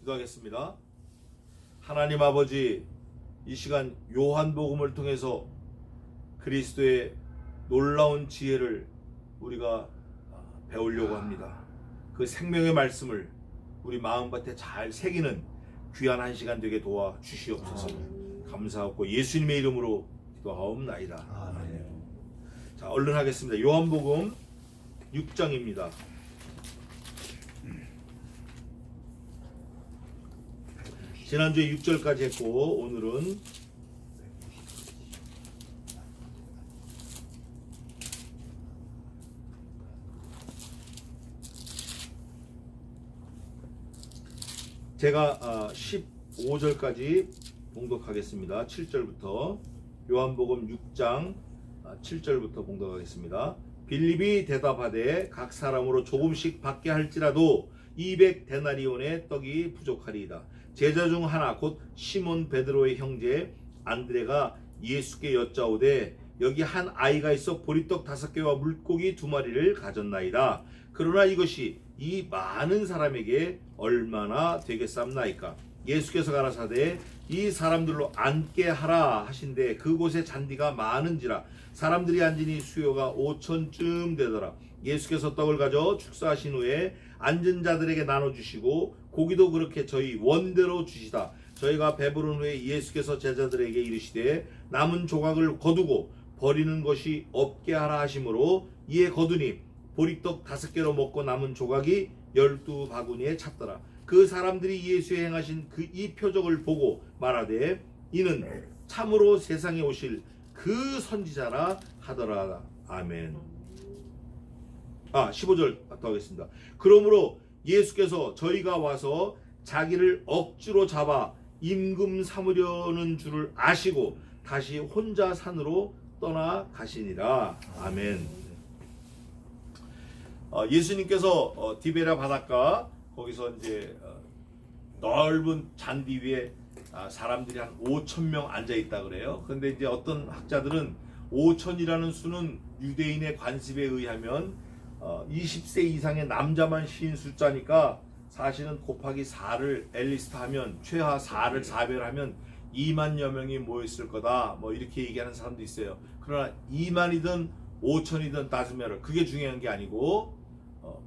기도하겠습니다. 하나님 아버지, 이 시간 요한복음을 통해서 그리스도의 놀라운 지혜를 우리가 배우려고 합니다. 그 생명의 말씀을 우리 마음밭에 잘 새기는 귀한 한 시간 되게 도와 주시옵소서. 감사하고 예수님의 이름으로 기도하옵나이다. 아멘. 자, 얼른 하겠습니다. 요한복음 6장입니다. 지난주에 6절까지 했고 오늘은 제가 15절까지 봉독하겠습니다. 7절부터 요한복음 6장 7절부터 봉독하겠습니다. 빌립이 대답하되 각 사람으로 조금씩 받게 할지라도 200데나리온의 떡이 부족하리이다. 제자 중 하나 곧 시몬 베드로의 형제 안드레가 예수께 여짜오되 여기 한 아이가 있어 보리떡 5개와 물고기 2마리를 가졌나이다. 그러나 이것이 이 많은 사람에게 얼마나 되겠삼나이까. 예수께서 가라사대 이 사람들로 앉게 하라 하신데 그곳에 잔디가 많은지라 사람들이 앉으니 수요가 5,000쯤 되더라. 예수께서 떡을 가져 축사하신 후에 앉은 자들에게 나눠주시고 고기도 그렇게 저희 원대로 주시다. 저희가 배부른 후에 예수께서 제자들에게 이르시되 남은 조각을 거두고 버리는 것이 없게 하라 하심으로 이에 거두니 보리떡 5개로 먹고 남은 조각이 12바구니에 찼더라. 그 사람들이 예수의 행하신 그 이 표적을 보고 말하되 이는 참으로 세상에 오실 그 선지자라 하더라. 아멘. 15절 더 하겠습니다. 그러므로 예수께서 저희가 와서 자기를 억지로 잡아 임금 삼으려는 줄을 아시고 다시 혼자 산으로 떠나 가시니라. 아멘. 예수님께서 디베랴 바닷가 거기서 이제 넓은 잔디 위에 사람들이 한 5,000명 앉아 있다 그래요. 그런데 이제 어떤 학자들은 5,000이라는 수는 유대인의 관습에 의하면 20세 이상의 남자만 쉰 숫자니까 사실은 곱하기 4를 엘리스트하면 최하 4를 4배하면 2만여 명이 모였을 거다. 뭐 이렇게 얘기하는 사람도 있어요. 그러나 2만이든 5,000이든 따지면 그게 중요한 게 아니고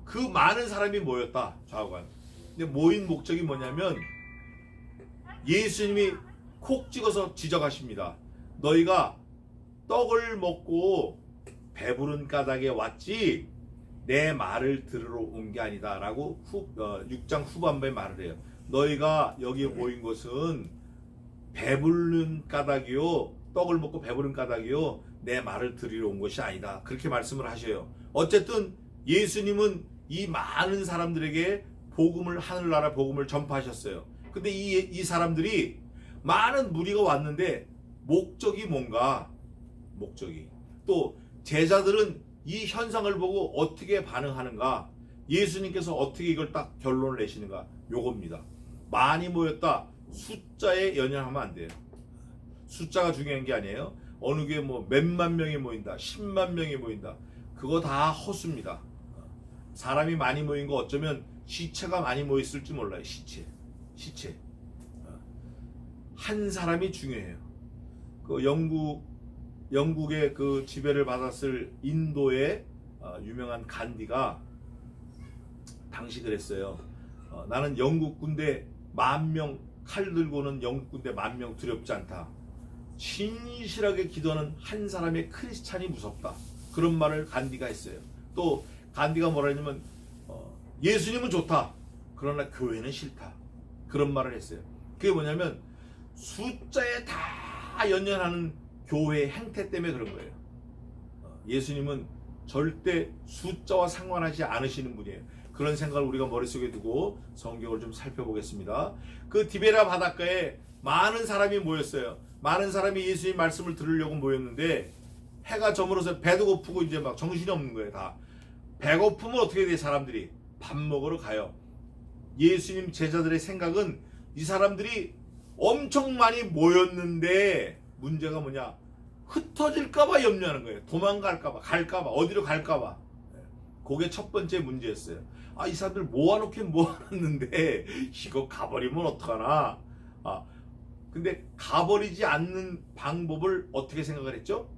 그 많은 사람이 모였다. 좌우간. 근데 모인 목적이 뭐냐면 예수님이 콕 찍어서 지적하십니다. 너희가 떡을 먹고 배부른 까닭에 왔지 내 말을 들으러 온 게 아니다 라고 6장 후반부에 말을 해요. 너희가 여기에 모인 것은 배부른 까닭이요 떡을 먹고 배부른 까닭이요 내 말을 들으러 온 것이 아니다. 그렇게 말씀을 하셔요. 어쨌든 예수님은 이 많은 사람들에게 복음을 하늘나라 복음을 전파하셨어요. 근데 이 사람들이 많은 무리가 왔는데 목적이 뭔가 목적이 또 제자들은 이 현상을 보고 어떻게 반응하는가 예수님께서 어떻게 이걸 딱 결론을 내시는가 요겁니다. 많이 모였다 숫자에 연연하면 안 돼요. 숫자가 중요한 게 아니에요. 어느 교회 뭐 몇만 명이 모인다 10만 명이 모인다 그거 다 허수입니다. 사람이 많이 모인 거 어쩌면 시체가 많이 모였을지 몰라요. 시체 한 사람이 중요해요. 그 영국의 그 지배를 받았을 인도의 유명한 간디가 당시 그랬어요. 나는 영국 군대 10,000명 칼 들고는 영국 군대 10,000명 두렵지 않다. 진실하게 기도하는 한 사람의 크리스찬이 무섭다. 그런 말을 간디가 했어요. 또 간디가 뭐라 했냐면 예수님은 좋다. 그러나 교회는 싫다. 그런 말을 했어요. 그게 뭐냐면 숫자에 다 연연하는 교회의 행태 때문에 그런 거예요. 예수님은 절대 숫자와 상관하지 않으시는 분이에요. 그런 생각을 우리가 머릿속에 두고 성경을 좀 살펴보겠습니다. 그 디베랴 바닷가에 많은 사람이 모였어요. 많은 사람이 예수님 말씀을 들으려고 모였는데 해가 저물어서 배도 고프고 이제 막 정신이 없는 거예요. 다 배고프면 어떻게 돼? 사람들이 밥 먹으러 가요. 예수님 제자들의 생각은 이 사람들이 엄청 많이 모였는데 문제가 뭐냐? 흩어질까봐 염려하는 거예요. 도망갈까봐, 갈까봐, 어디로 갈까봐. 그게 첫 번째 문제였어요. 이 사람들 모아놓긴 모아놨는데 이거 가버리면 어떡하나. 근데 가버리지 않는 방법을 어떻게 생각을 했죠?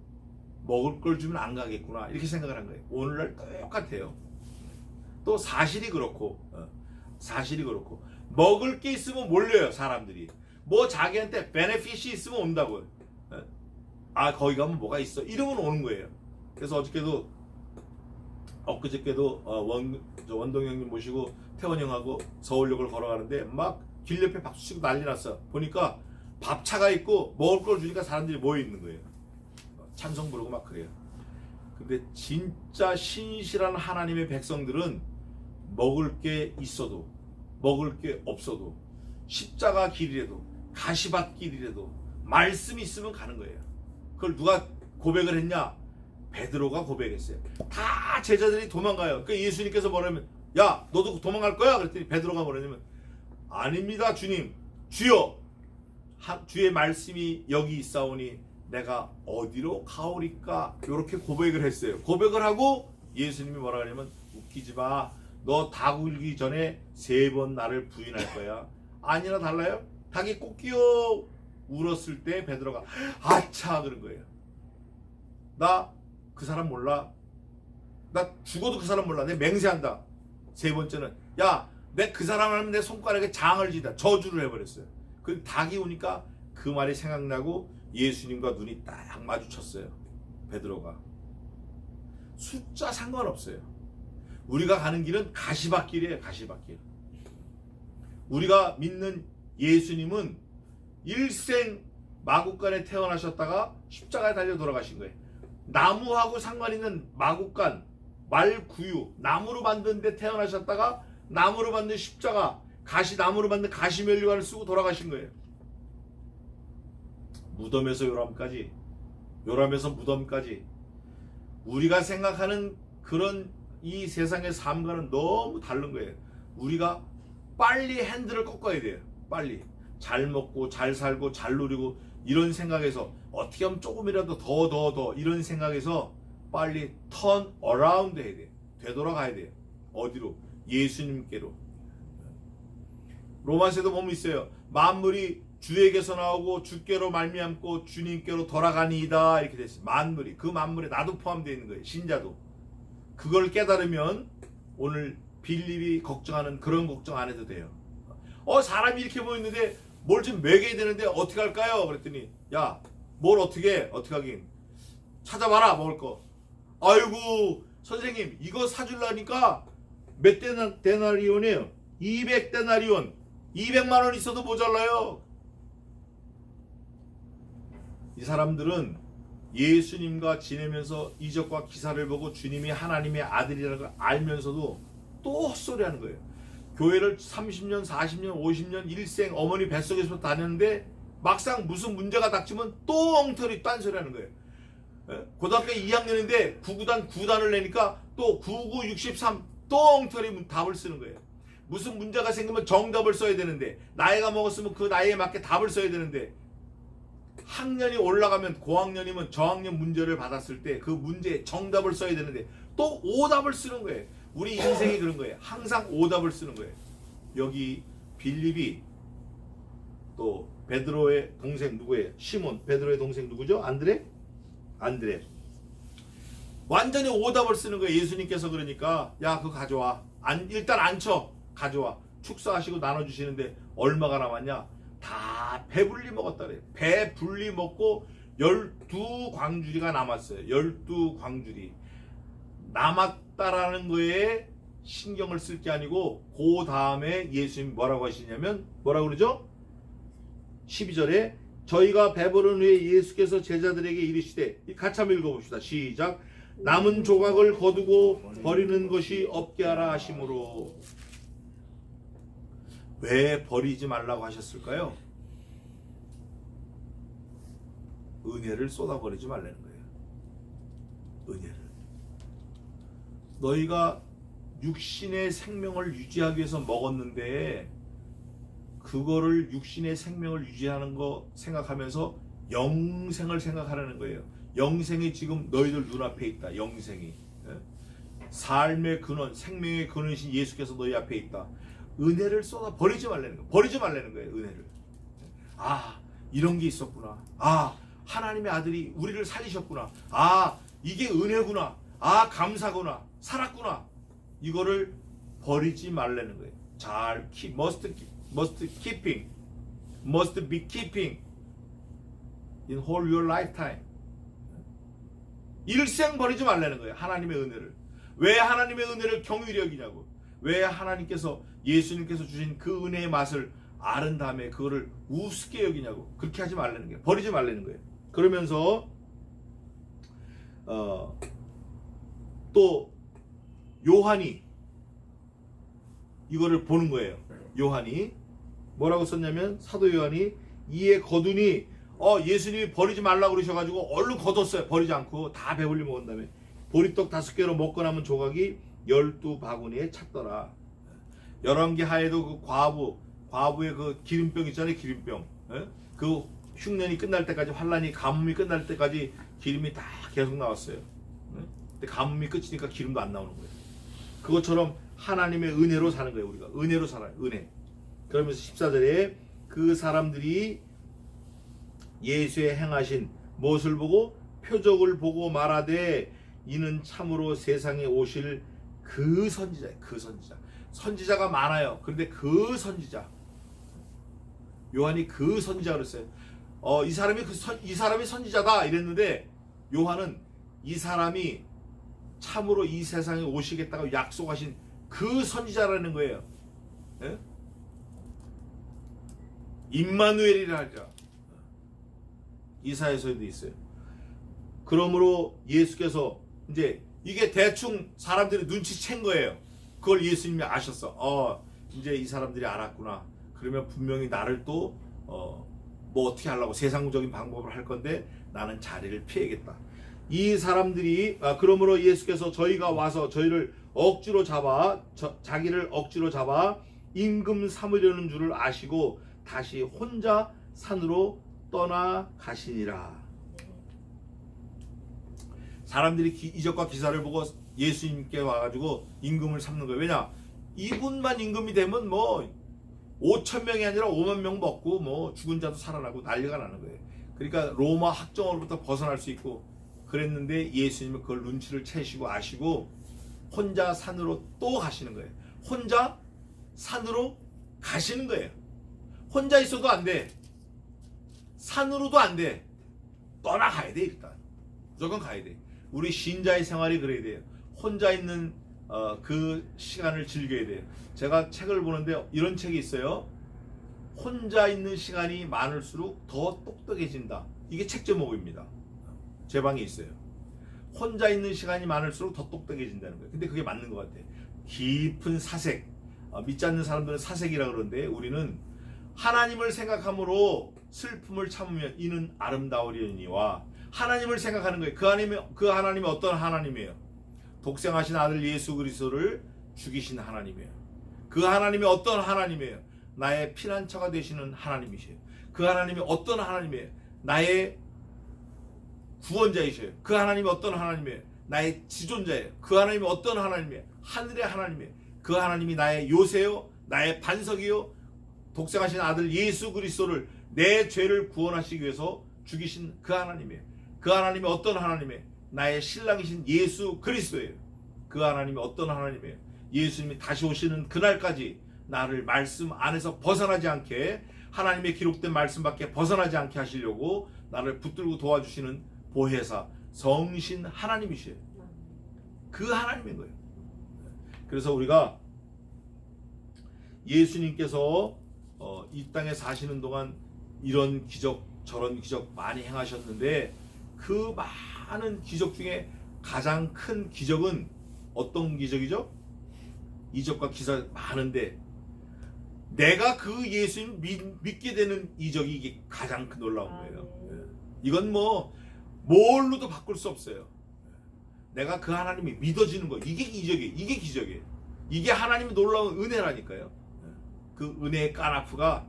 먹을 걸 주면 안 가겠구나, 이렇게 생각을 한 거예요. 오늘날 똑같아요. 또 사실이 그렇고 먹을 게 있으면 몰려요. 사람들이 뭐 자기한테 베네핏이 있으면 온다고. 거기 가면 뭐가 있어 이러면 오는 거예요. 그래서 엊그저께도 원동 형님 모시고 태원 형하고 서울역을 걸어가는데 막 길 옆에 박수 치고 난리 났어. 보니까 밥차가 있고 먹을 걸 주니까 사람들이 모여 있는 거예요. 찬송 부르고 막 그래요. 근데 진짜 신실한 하나님의 백성들은 먹을 게 있어도 먹을 게 없어도 십자가 길이라도 가시밭 길이라도 말씀이 있으면 가는 거예요. 그걸 누가 고백을 했냐? 베드로가 고백했어요. 다 제자들이 도망가요. 그러니까 예수님께서 뭐라면, 야 너도 도망갈 거야? 그랬더니 베드로가 뭐라냐면, 아닙니다 주님, 주여, 주의 말씀이 여기 있사오니 내가 어디로 가오리까? 이렇게 고백을 했어요. 고백을 하고 예수님이 뭐라 그러냐면, 웃기지 마, 너 닭 울기 전에 3번 나를 부인할 거야. 아니나 달라요? 닭이 꼭 끼어 울었을 때 베드로가 아차 그런 거예요. 나 그 사람 몰라. 나 죽어도 그 사람 몰라. 내 맹세한다. 3번째는, 야 내 그 사람 하면 내 손가락에 장을 지다, 저주를 해버렸어요. 그 닭이 오니까 그 말이 생각나고 예수님과 눈이 딱 마주쳤어요. 베드로가. 숫자 상관없어요. 우리가 가는 길은 가시밭길이에요. 가시밭길. 우리가 믿는 예수님은 일생 마국간에 태어나셨다가 십자가에 달려 돌아가신 거예요. 나무하고 상관 있는 마국간, 말구유, 나무로 만든 데 태어나셨다가 나무로 만든 십자가, 나무로 만든 가시면류관을 쓰고 돌아가신 거예요. 무덤에서 요람까지, 요람에서 무덤까지, 우리가 생각하는 그런 이 세상의 삶과는 너무 다른 거예요. 우리가 빨리 핸들을 꺾어야 돼요. 빨리 잘 먹고 잘 살고 잘 누리고 이런 생각에서 어떻게 하면 조금이라도 더 이런 생각에서 빨리 턴 어라운드 해야 돼요. 되돌아가야 돼요. 어디로? 예수님께로. 로마서에도 보면 있어요. 만물이 주에게서 나오고 주께로 말미암고 주님께로 돌아가니이다, 이렇게 됐어요. 만물이, 그 만물에 나도 포함되어 있는 거예요. 신자도. 그걸 깨달으면 오늘 빌립이 걱정하는 그런 걱정 안 해도 돼요. 사람이 이렇게 보이는데 뭘 좀 먹여야 되는데 어떻게 할까요? 그랬더니, 야 뭘 어떻게 하긴, 찾아봐라 먹을 거. 아이고 선생님 이거 사주려니까 몇 데나리온이에요? 200데나리온. 200만원 있어도 모자라요. 이 사람들은 예수님과 지내면서 이적과 기사를 보고 주님이 하나님의 아들이라는 걸 알면서도 또 헛소리하는 거예요. 교회를 30년, 40년, 50년 일생 어머니 뱃속에서 다녔는데 막상 무슨 문제가 닥치면 또 엉터리 딴소리하는 거예요. 고등학교 2학년인데 구구단 9단을 내니까 또 99, 63 또 엉터리 답을 쓰는 거예요. 무슨 문제가 생기면 정답을 써야 되는데, 나이가 먹었으면 그 나이에 맞게 답을 써야 되는데, 학년이 올라가면 고학년이면 저학년 문제를 받았을 때 그 문제에 정답을 써야 되는데 또 오답을 쓰는 거예요. 우리 인생이 그런 거예요. 항상 오답을 쓰는 거예요. 여기 빌립이, 또 베드로의 동생 누구예요? 시몬. 베드로의 동생 누구죠? 안드레. 완전히 오답을 쓰는 거예요. 예수님께서 그러니까, 야 그거 가져와. 일단 앉혀. 가져와. 축사하시고 나눠주시는데 얼마가 남았냐? 다 배불리 먹었다 그래요. 배불리 먹고 12광주리가 남았어요. 12광주리. 남았다라는 거에 신경을 쓸 게 아니고, 그 다음에 예수님이 뭐라고 하시냐면, 뭐라고 그러죠? 12절에 저희가 배부른 후에 예수께서 제자들에게 이르시되, 같이 한번 읽어봅시다. 시작. 남은 조각을 거두고 버리는 것이 없게 하라 하심으로. 왜 버리지 말라고 하셨을까요? 은혜를 쏟아버리지 말라는 거예요. 은혜를. 너희가 육신의 생명을 유지하기 위해서 먹었는데, 그거를 육신의 생명을 유지하는 거 생각하면서 영생을 생각하라는 거예요. 영생이 지금 너희들 눈앞에 있다. 영생이. 삶의 근원, 생명의 근원이신 예수께서 너희 앞에 있다. 은혜를 쏟아 버리지 말라는 거예요. 버리지 말라는 거예요. 은혜를. 아, 이런 게 있었구나. 아, 하나님의 아들이 우리를 살리셨구나. 아, 이게 은혜구나. 아, 감사구나. 살았구나. 이거를 버리지 말라는 거예요. 잘 keep, must keeping, must be keeping in whole your lifetime. 일생 버리지 말라는 거예요. 하나님의 은혜를. 왜 하나님의 은혜를 경휼히 여기냐고. 왜 하나님께서, 예수님께서 주신 그 은혜의 맛을 아는 다음에 그거를 우습게 여기냐고. 그렇게 하지 말라는 거예요. 버리지 말라는 거예요. 그러면서 또 요한이 이거를 보는 거예요. 요한이 뭐라고 썼냐면, 사도 요한이 이에 거두니 예수님이 버리지 말라고 그러셔가지고 얼른 거뒀어요. 버리지 않고 다 배불리 먹은 다음에 보리떡 5개로 먹고 남은 조각이 12바구니에 찼더라. 열왕기 하에도 그 과부의 그 기름병 있잖아요. 기름병. 그 흉년이 끝날 때까지, 환란이, 가뭄이 끝날 때까지 기름이 다 계속 나왔어요. 근데 가뭄이 끝이니까 기름도 안 나오는 거예요. 그것처럼 하나님의 은혜로 사는 거예요. 우리가 은혜로 살아요. 은혜. 그러면서 14절에 그 사람들이 예수의 행하신 무엇을 보고, 표적을 보고 말하되 이는 참으로 세상에 오실 그 선지자예요. 그 선지자. 선지자가 많아요. 그런데 그 선지자, 요한이 그 선지자 그랬어요. 이 사람이 선지자다 이랬는데, 요한은 이 사람이 참으로 이 세상에 오시겠다고 약속하신 그 선지자라는 거예요. 예? 임마누엘이라 하죠. 이사야서에도 있어요. 그러므로 예수께서 이제 이게 대충 사람들이 눈치챈 거예요. 그걸 예수님이 아셨어. 이제 이 사람들이 알았구나. 그러면 분명히 나를 또 뭐 어떻게 하려고 세상적인 방법을 할 건데 나는 자리를 피해야겠다. 이 사람들이 그러므로 예수께서 저희가 와서 저희를 억지로 잡아 자기를 억지로 잡아 임금 삼으려는 줄을 아시고 다시 혼자 산으로 떠나 가시니라. 사람들이 이적과 기사를 보고 예수님께 와가지고 임금을 삼는 거예요. 왜냐? 이분만 임금이 되면 뭐 5,000명이 아니라 5만 명 먹고 뭐 죽은 자도 살아나고 난리가 나는 거예요. 그러니까 로마 학정으로부터 벗어날 수 있고 그랬는데, 예수님은 그걸 눈치를 채시고 아시고 혼자 산으로 또 가시는 거예요. 혼자 산으로 가시는 거예요. 혼자 있어도 안 돼. 산으로도 안 돼. 떠나가야 돼. 일단 무조건 가야 돼. 우리 신자의 생활이 그래야 돼요. 혼자 있는 그 시간을 즐겨야 돼요. 제가 책을 보는데 이런 책이 있어요. 혼자 있는 시간이 많을수록 더 똑똑해진다. 이게 책 제목입니다. 제 방에 있어요. 혼자 있는 시간이 많을수록 더 똑똑해진다는 거예요. 근데 그게 맞는 것 같아요. 깊은 사색, 믿지 않는 사람들은 사색이라 그러는데, 우리는 하나님을 생각함으로 슬픔을 참으면 이는 아름다우리니와, 하나님을 생각하는 거예요. 그 하나님이 어떤 하나님이에요? 독생하신 아들 예수 그리스도를 죽이신 하나님이에요. 그 하나님이 어떤 하나님이에요? 나의 피난처가 되시는 하나님이세요. 그 하나님이 어떤 하나님이에요? 나의 구원자이셔요. 그 하나님이 어떤 하나님이에요? 나의 지존자예요. 그 하나님이 어떤 하나님이에요? 하늘의 하나님이에요. 그 하나님이 나의 요새요, 나의 반석이요, 독생하신 아들 예수 그리스도를 내 죄를 구원하시기 위해서 죽이신 그 하나님이에요. 그 하나님이 어떤 하나님이에요? 나의 신랑이신 예수 그리스도예요. 그 하나님이 어떤 하나님이에요? 예수님이 다시 오시는 그날까지 나를 말씀 안에서 벗어나지 않게, 하나님의 기록된 말씀밖에 벗어나지 않게 하시려고 나를 붙들고 도와주시는 보혜사, 성신 하나님이시에요. 그 하나님인 거예요. 그래서 우리가 예수님께서 이 땅에 사시는 동안 이런 기적 저런 기적 많이 행하셨는데, 그 많은 기적 중에 가장 큰 기적은 어떤 기적이죠? 이적과 기사 많은데 내가 그 예수님 믿게 되는 이적이 이게 가장 놀라운 거예요. 이건 뭐 뭘로도 바꿀 수 없어요. 내가 그 하나님이 믿어지는 거, 이게 이적이에요. 이게 기적이에요. 이게 하나님의 놀라운 은혜라니까요. 그 은혜의 까나프가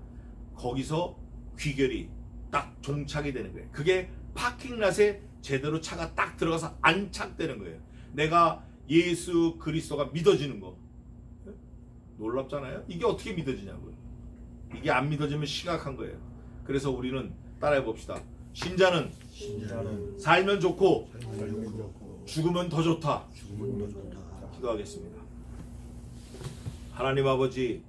거기서 귀결이 딱 종착이 되는 거예요. 그게 파킹랏에 제대로 차가 딱 들어가서 안착되는 거예요. 내가 예수 그리스도가 믿어지는 거. 놀랍잖아요. 이게 어떻게 믿어지냐고요. 이게 안 믿어지면 심각한 거예요. 그래서 우리는 따라해 봅시다. 신자는 살면 좋고 죽으면 더 좋다. 기도하겠습니다. 하나님 아버지,